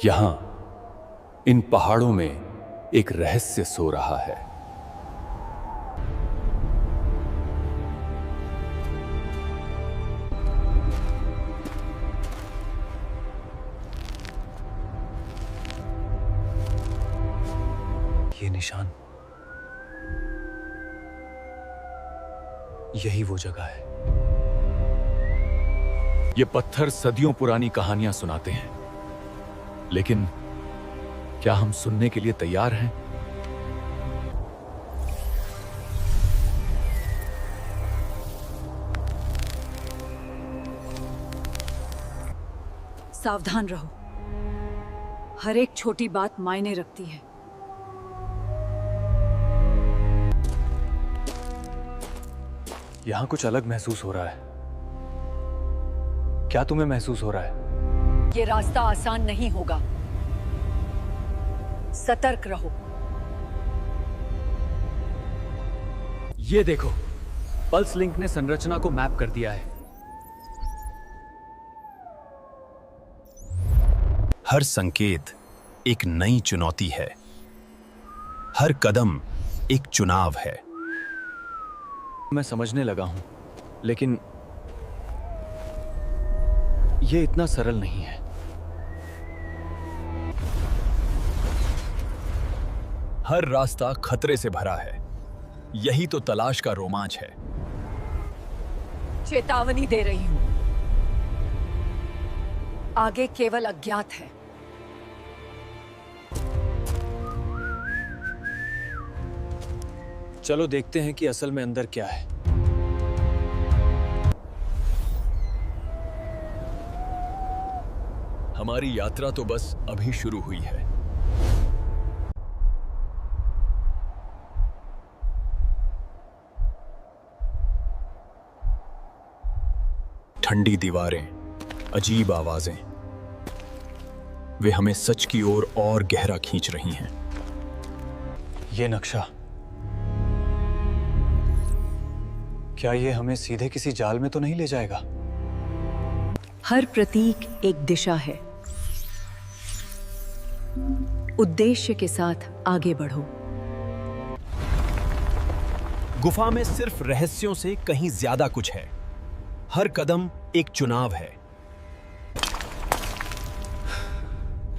यहां इन पहाड़ों में एक रहस्य सो रहा है। ये निशान, यही वो जगह है। ये पत्थर सदियों पुरानी कहानियां सुनाते हैं, लेकिन क्या हम सुनने के लिए तैयार हैं? सावधान रहो, हर एक छोटी बात मायने रखती है। यहां कुछ अलग महसूस हो रहा है। क्या तुम्हें महसूस हो रहा है? ये रास्ता आसान नहीं होगा, सतर्क रहो। ये देखो, पल्स लिंक ने संरचना को मैप कर दिया है। हर संकेत एक नई चुनौती है, हर कदम एक चुनाव है। मैं समझने लगा हूं, लेकिन ये इतना सरल नहीं है। हर रास्ता खतरे से भरा है, यही तो तलाश का रोमांच है। चेतावनी दे रही हूं, आगे केवल अज्ञात है। चलो देखते हैं कि असल में अंदर क्या है। हमारी यात्रा तो बस अभी शुरू हुई है। ठंडी दीवारें, अजीब आवाजें, वे हमें सच की ओर और गहरा खींच रही हैं। ये नक्शा, क्या ये हमें सीधे किसी जाल में तो नहीं ले जाएगा? हर प्रतीक एक दिशा है। उद्देश्य के साथ आगे बढ़ो। गुफा में सिर्फ रहस्यों से कहीं ज्यादा कुछ है। हर कदम एक चुनाव है।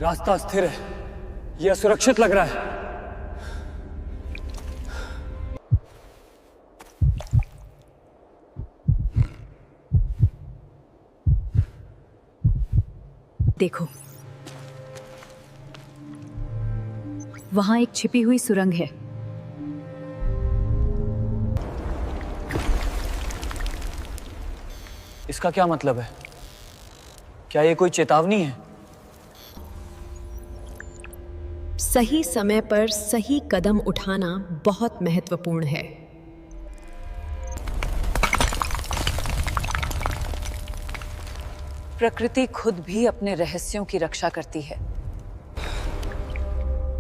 रास्ता स्थिर है, यह असुरक्षित लग रहा है। देखो, वहां एक छिपी हुई सुरंग है। इसका क्या मतलब है? क्या ये कोई चेतावनी है? सही समय पर सही कदम उठाना बहुत महत्वपूर्ण है। प्रकृति खुद भी अपने रहस्यों की रक्षा करती है।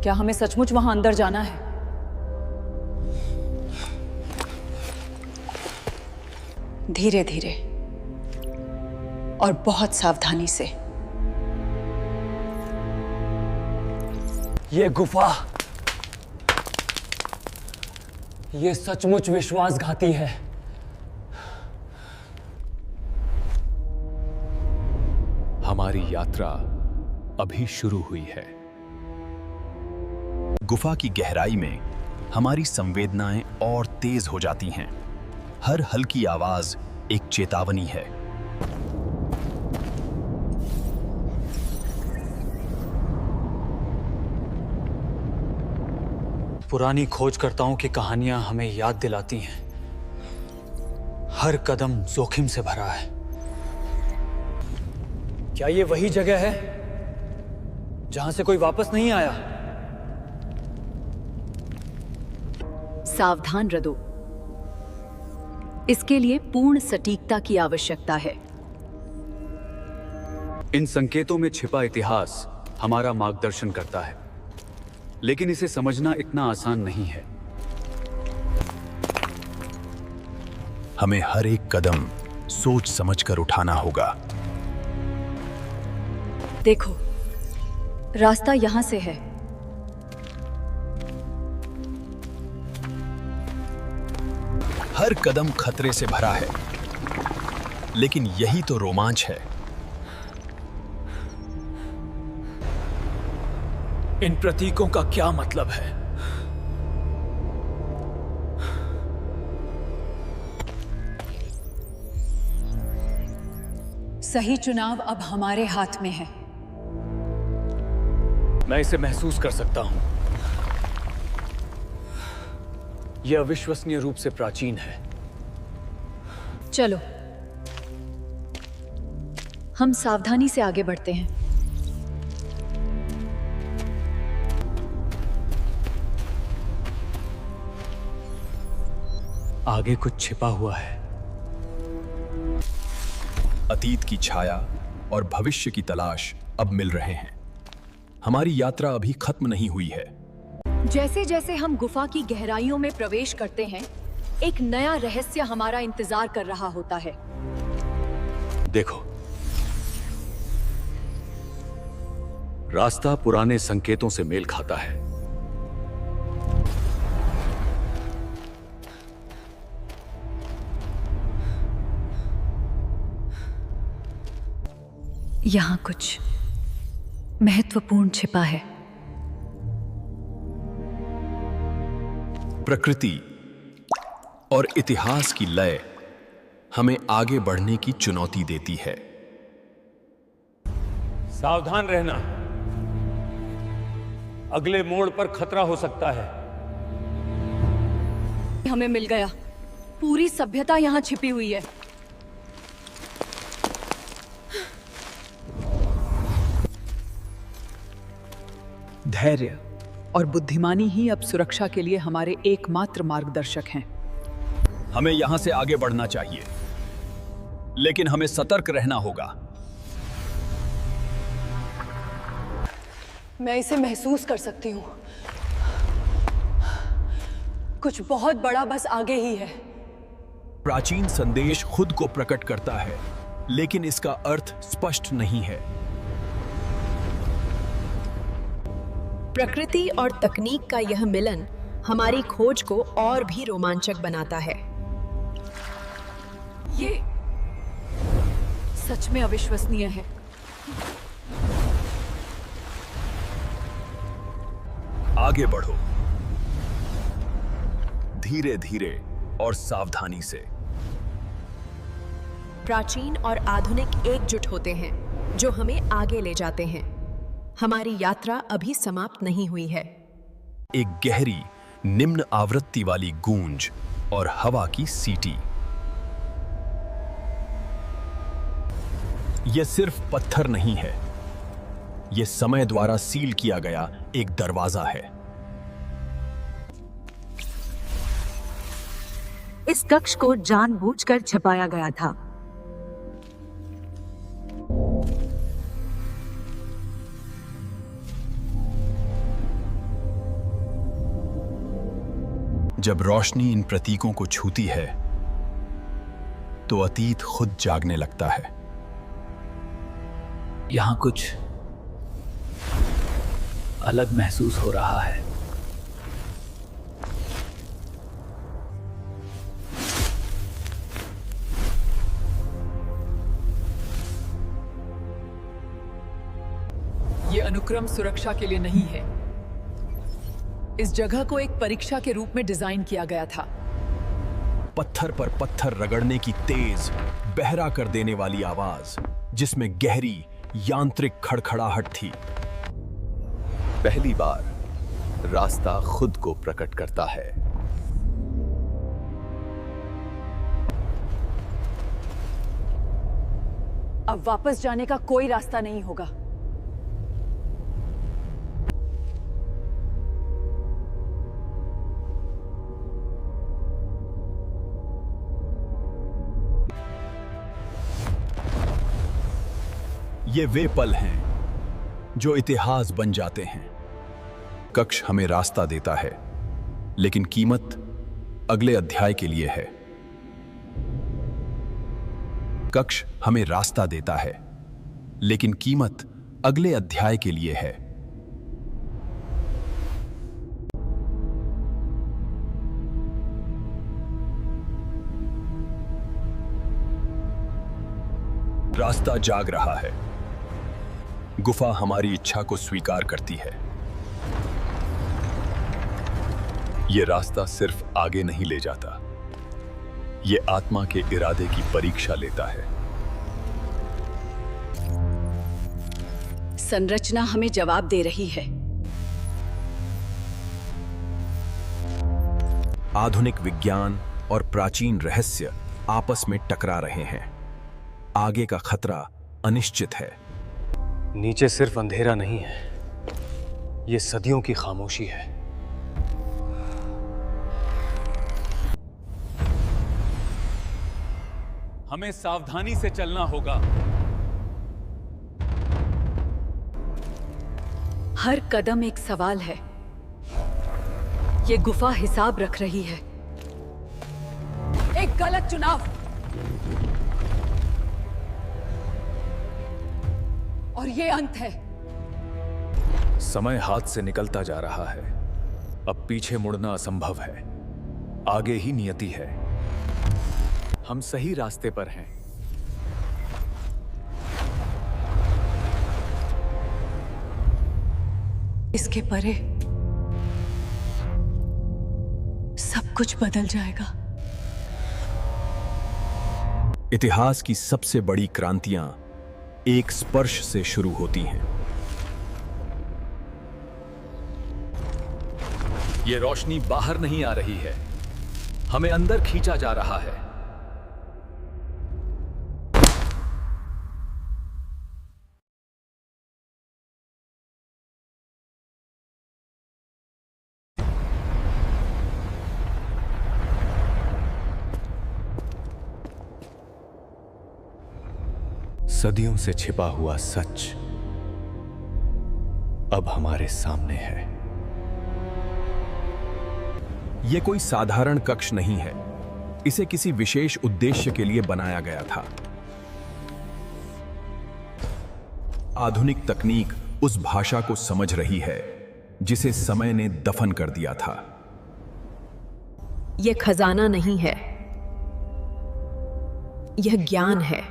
क्या हमें सचमुच वहां अंदर जाना है? धीरे धीरे और बहुत सावधानी से। ये गुफा, ये सचमुच विश्वासघाती है। हमारी यात्रा अभी शुरू हुई है। गुफा की गहराई में हमारी संवेदनाएं और तेज हो जाती हैं। हर हल्की आवाज एक चेतावनी है। पुरानी खोजकर्ताओं की कहानियां हमें याद दिलाती हैं, हर कदम जोखिम से भरा है। क्या ये वही जगह है जहां से कोई वापस नहीं आया? सावधान रहो, इसके लिए पूर्ण सटीकता की आवश्यकता है। इन संकेतों में छिपा इतिहास हमारा मार्गदर्शन करता है, लेकिन इसे समझना इतना आसान नहीं है। हमें हर एक कदम सोच समझकर उठाना होगा। देखो, रास्ता यहाँ से है। हर कदम खतरे से भरा है, लेकिन यही तो रोमांच है। इन प्रतीकों का क्या मतलब है? सही चुनाव अब हमारे हाथ में है। मैं इसे महसूस कर सकता हूं। यह अविश्वसनीय रूप से प्राचीन है। चलो, हम सावधानी से आगे बढ़ते हैं। आगे कुछ छिपा हुआ है। अतीत की छाया और भविष्य की तलाश अब मिल रहे हैं। हमारी यात्रा अभी खत्म नहीं हुई है। जैसे जैसे हम गुफा की गहराइयों में प्रवेश करते हैं, एक नया रहस्य हमारा इंतजार कर रहा होता है। देखो, रास्ता पुराने संकेतों से मेल खाता है। यहाँ कुछ महत्वपूर्ण छिपा है। प्रकृति और इतिहास की लय हमें आगे बढ़ने की चुनौती देती है। सावधान रहना, अगले मोड़ पर खतरा हो सकता है। हमें मिल गया। पूरी सभ्यता यहाँ छिपी हुई है। धैर्य और बुद्धिमानी ही अब सुरक्षा के लिए हमारे एकमात्र मार्गदर्शक हैं। हमें यहां से आगे बढ़ना चाहिए, लेकिन हमें सतर्क रहना होगा। मैं इसे महसूस कर सकती हूँ। कुछ बहुत बड़ा बस आगे ही है। प्राचीन संदेश खुद को प्रकट करता है, लेकिन इसका अर्थ स्पष्ट नहीं है। प्रकृति और तकनीक का यह मिलन हमारी खोज को और भी रोमांचक बनाता है। ये सच में अविश्वसनीय है। आगे बढ़ो, धीरे धीरे और सावधानी से। प्राचीन और आधुनिक एकजुट होते हैं, जो हमें आगे ले जाते हैं। हमारी यात्रा अभी समाप्त नहीं हुई है। एक गहरी निम्न आवृत्ति वाली गूंज और हवा की सीटी। यह सिर्फ पत्थर नहीं है, यह समय द्वारा सील किया गया एक दरवाजा है। इस कक्ष को जानबूझकर छुपाया गया था। जब रोशनी इन प्रतीकों को छूती है, तो अतीत खुद जागने लगता है। यहां कुछ अलग महसूस हो रहा है। ये अनुक्रम सुरक्षा के लिए नहीं है। इस जगह को एक परीक्षा के रूप में डिजाइन किया गया था। पत्थर पर पत्थर रगड़ने की तेज, बहरा कर देने वाली आवाज, जिसमें गहरी यांत्रिक खड़खड़ाहट थी। पहली बार रास्ता खुद को प्रकट करता है। अब वापस जाने का कोई रास्ता नहीं होगा। ये वे पल हैं जो इतिहास बन जाते हैं। कक्ष हमें रास्ता देता है, लेकिन कीमत अगले अध्याय के लिए है। कक्ष हमें रास्ता देता है, लेकिन कीमत अगले अध्याय के लिए है। रास्ता जाग रहा है। गुफा हमारी इच्छा को स्वीकार करती है। ये रास्ता सिर्फ आगे नहीं ले जाता, ये आत्मा के इरादे की परीक्षा लेता है। संरचना हमें जवाब दे रही है। आधुनिक विज्ञान और प्राचीन रहस्य आपस में टकरा रहे हैं। आगे का खतरा अनिश्चित है। नीचे सिर्फ अंधेरा नहीं है, ये सदियों की खामोशी है। हमें सावधानी से चलना होगा। हर कदम एक सवाल है। ये गुफा हिसाब रख रही है। एक गलत चुनाव और ये अंत है। समय हाथ से निकलता जा रहा है। अब पीछे मुड़ना असंभव है। आगे ही नियति है। हम सही रास्ते पर हैं। इसके परे सब कुछ बदल जाएगा। इतिहास की सबसे बड़ी क्रांतियां एक स्पर्श से शुरू होती हैं। ये रोशनी बाहर नहीं आ रही है, हमें अंदर खींचा जा रहा है। सदियों से छिपा हुआ सच अब हमारे सामने है। यह कोई साधारण कक्ष नहीं है। इसे किसी विशेष उद्देश्य के लिए बनाया गया था। आधुनिक तकनीक उस भाषा को समझ रही है जिसे समय ने दफन कर दिया था। यह खजाना नहीं है, यह ज्ञान है।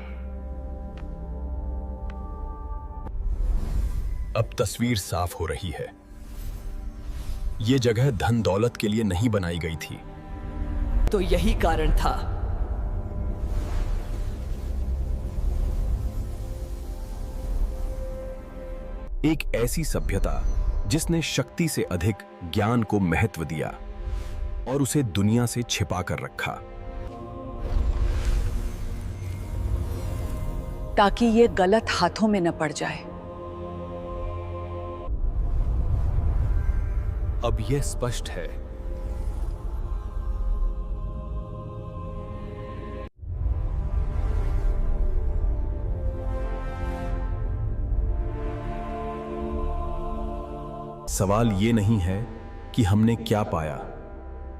अब तस्वीर साफ हो रही है। यह जगह धन दौलत के लिए नहीं बनाई गई थी। तो यही कारण था। एक ऐसी सभ्यता जिसने शक्ति से अधिक ज्ञान को महत्व दिया और उसे दुनिया से छिपा कर रखा, ताकि ये गलत हाथों में न पड़ जाए। अब यह स्पष्ट है, सवाल ये नहीं है कि हमने क्या पाया,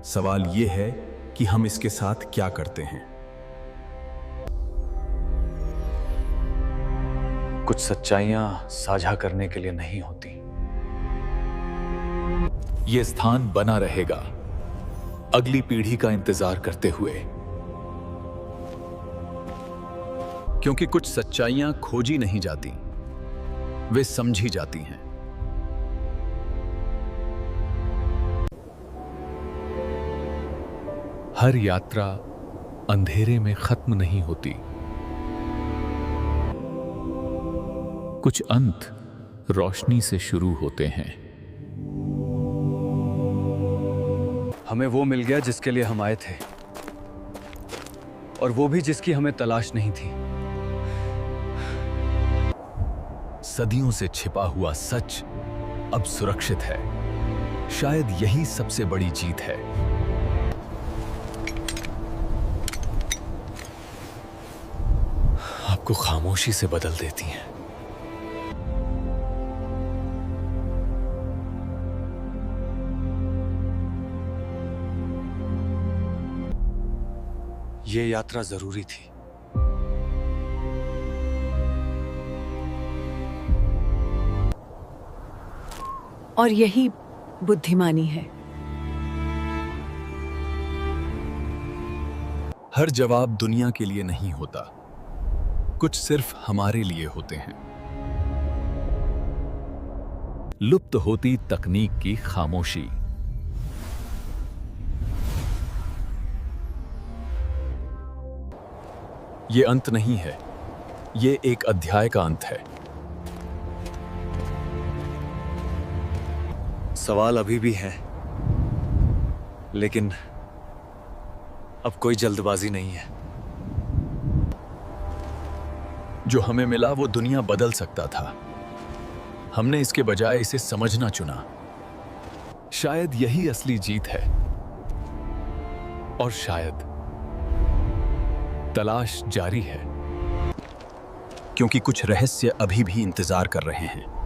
सवाल ये है कि हम इसके साथ क्या करते हैं। कुछ सच्चाइयां साझा करने के लिए नहीं होती। यह स्थान बना रहेगा अगली पीढ़ी का इंतजार करते हुए, क्योंकि कुछ सच्चाइयां खोजी नहीं जाती, वे समझी जाती हैं। हर यात्रा अंधेरे में खत्म नहीं होती। कुछ अंत रोशनी से शुरू होते हैं। हमें वो मिल गया जिसके लिए हम आए थे, और वो भी जिसकी हमें तलाश नहीं थी। सदियों से छिपा हुआ सच अब सुरक्षित है। शायद यही सबसे बड़ी जीत है। आपको खामोशी से बदल देती हैं। ये यात्रा जरूरी थी। और यही बुद्धिमानी है। हर जवाब दुनिया के लिए नहीं होता। कुछ सिर्फ हमारे लिए होते हैं। लुप्त होती तकनीक की खामोशी। ये अंत नहीं है, ये एक अध्याय का अंत है। सवाल अभी भी हैं, लेकिन अब कोई जल्दबाजी नहीं है। जो हमें मिला वो दुनिया बदल सकता था। हमने इसके बजाय इसे समझना चुना। शायद यही असली जीत है, और शायद तलाश जारी है, क्योंकि कुछ रहस्य अभी भी इंतजार कर रहे हैं।